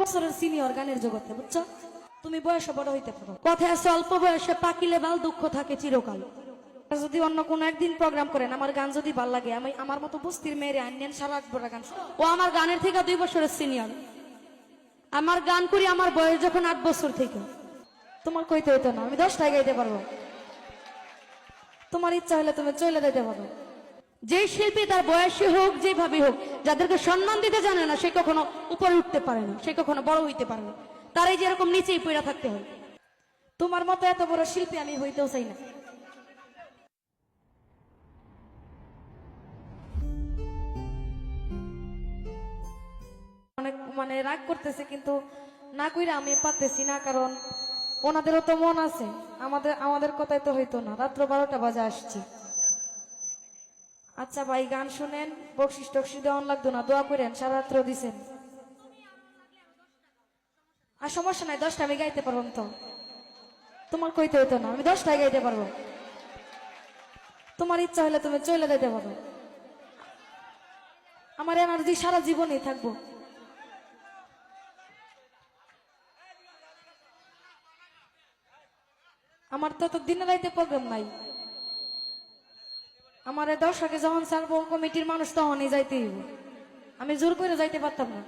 বছরের সিনিয়র গানের জগতে, বুঝছো? তুমি বয়সে বড় হইতে পারো, কথা আছে অল্প বয়সে পাকিলে বাল দুঃখ থাকে চিরকাল। যদি অন্য কোনো একদিন প্রোগ্রাম করেন, আমার গান যদি ভাল লাগে, আমি আমার মতো বস্তির মেয়েরে আনলেন সারা রাত গান। ও আমার গানের থেকে 2 বছরের সিনিয়র। আমার গান করি আমার বয়স যখন 8 বছর থেকে। তোমার কইতে হইতো না, আমি 10টায় গাইতে পারবো। তোমার ইচ্ছা হলে তুমি চলে যেতে পারো। যে শিল্পী তার বয়সী হোক, যেভাবে হোক, যাদেরকে সম্মান দিতে জানে না, সে কখনো উপরে উঠতে পারে না, সে কখনো বড় হইতে পারে না। তারাই যেরকম নিচেই পড়ে থাকতে হয়। তোমার মতো এত বড় শিল্পী আমি হইতেও চাই না। অনেক মানে রাগ করতেছে, কিন্তু না কইরা আমি পারতেছি না, কারণ ওনাদেরও তো মন আছে। আমাদের কথাই তো হইতো না। রাত্র 12টা বাজে আসছি। আচ্ছা ভাই, গান শুনেন, বকশিস টকশিস দেওয়ান লাগতো না, দোয়া করেন, সারা রাত্র দিছেন। আর সমস্যা নাই, 10টা আমি গাইতে পারবো তো। তোমার কইতে হইতো না, আমি 10টায় গাইতে পারবো। তোমার ইচ্ছা হলে তুমি চলে যেতে পারো। আমার এনার্জি সারা জীবনই থাকবো। আমার তো দিনে রাইতে প্রোগ্রাম নাই। আমার দর্শকে যখন ছাড়বো, কমিটির মানুষ তখনই যাইতে হইব। আমি জোর করে যাইতে পারতাম না।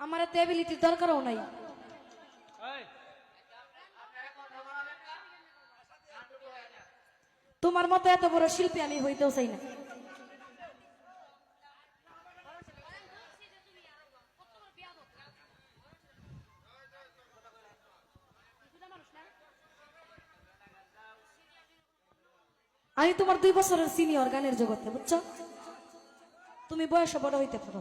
আমার এত এবিলিটির দরকারও নাই। তোমার মতো এত বড় শিল্পী আমি হইতেও চাই না। আমি তোমার 2 বছরের সিনিয়র গানের জগতে, বুঝছো? তুমি বয়সে বড় হইতে পারো।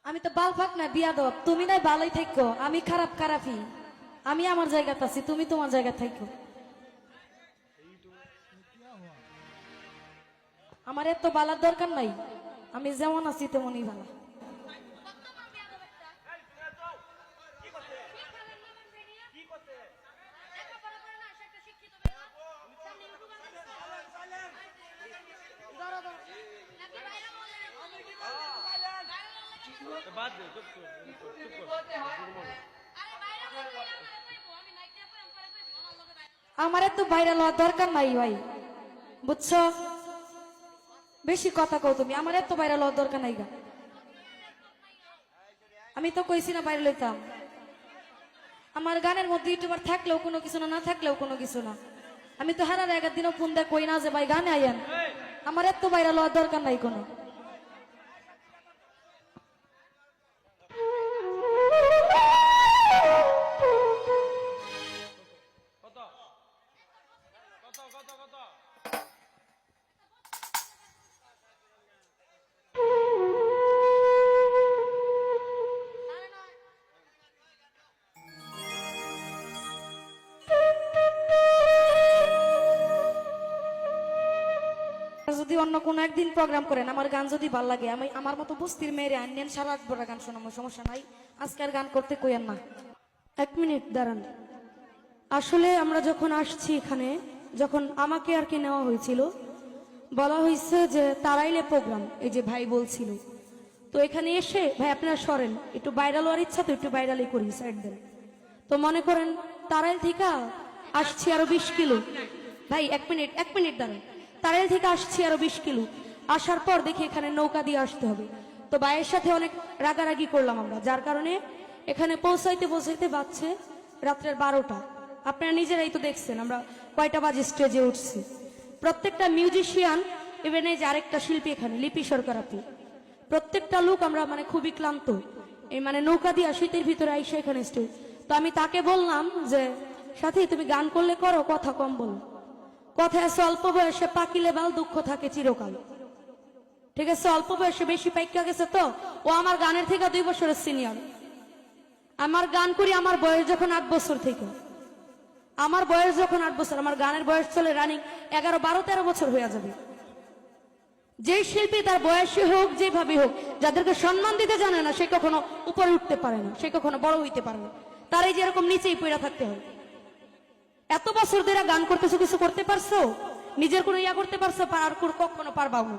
আমি তো বালফাক না, বিয়াদব। তুমি নাই ভালোই থাকো, আমি খারাপ খারাপই। আমি আমার জায়গাতে আছি, তুমি তোমার জায়গা থাকো। আমার এত বালার দরকার নাই। আমি যেমন আছি তেমনই ভালো। আমার এত ভাইরাল হওয়ার দরকার নাই ভাই, বুঝছো? বেশি কথা কও তুমি। আমার এত ভাইরাল হওয়ার দরকার নাই গা। আমি তো কইছি না ভাইরাল হইতাম। আমার গানের মধ্যে ইউটিউবার থাকলেও কোনো কিছু না, না থাকলেও কোনো কিছু না। আমি তো হারার 1 দিনও ফোন দেয় কই না যে ভাই গানে আইয়েন। আমার এত ভাইরাল হওয়ার দরকার নাই কোনো। যদি অন্য কোনো একদিন প্রোগ্রাম করেন, আমার গান যদি ভাল লাগে, আমি আমার মতো বস্তির মেয়েরে আনলেন সারা রাত গান শোনাবো, সমস্যা নাই। আজকে আর গান করতে কইেন না। 1 মিনিট দাঁড়ান। আসলে আমরা যখন আসছি এখানে, যখন আমাকে আর কি নেওয়া হয়েছিল, বলা হয়েছে যে তারাইলে প্রোগ্রাম, এই যে ভাই বলছিল। তো এখানে এসে ভাই আপনারা সরেন, একটু ভাইরাল হওয়ার ইচ্ছা, তো একটু ভাইরালই করি, সাইড দেন। তো মনে করেন তারাইল থেকে আসছি আরো 20 কিলো। ভাই 1 মিনিট দাঁড়ান। তারাইল থেকে আসছি আরো 20 কিলো। আসার পর দেখি এখানে নৌকা দিয়ে আসতে হবে। তো ভাইয়ের সাথে অনেক রাগারাগি করলাম আমরা, যার কারণে এখানে পৌঁছাইতে বাজছে রাত্রের 12টা। আপনারা নিজেরাই তো দেখছেন আমরা কয়টা বাজে স্টেজে উঠছি। প্রত্যেকটা মিউজিশিয়ান, ইভেন এই যে আরেকটা শিল্পী এখানে লিপি সরকার আপু, প্রত্যেকটা লোক আমরা মানে খুবই ক্লান্ত। এই মানে নৌকা দিয়ে শীতের ভিতরে আইসা এখানে স্টেজ। তো আমি তাকে বললাম যে সাথী তুমি গান করলে করো, কথা কম বলো। কথা আছে অল্প বয়সে পাকিলে বাল দুঃখ থাকে চিরকাল। ঠিক আছে, অল্প বয়সে বেশি পাইকা গেছে। তো ও আমার গানের থেকে 2 বছরের সিনিয়র। আমার গান করি আমার বয়স যখন 8 বছর থেকে। আমার বয়স যখন 8 বছর, আমার গানের বয়স চলে রানিং 11, 12, 13 বছর হয়ে যাবে। যে শিল্পী তার বয়সী হোক যেভাবে হোক, যাদেরকে সম্মান দিতে জানে না, সে কখনো উপরে উঠতে পারে না, সে কখনো বড় হইতে পারে না। তার এই যেরকম নিচেই পড়ে থাকতে হয়। এত বছর ধরে গান করতেছো, কিছু করতে পারছো? নিজের কোনো ইয়া করতে পারছো? কখনো পারবাও না।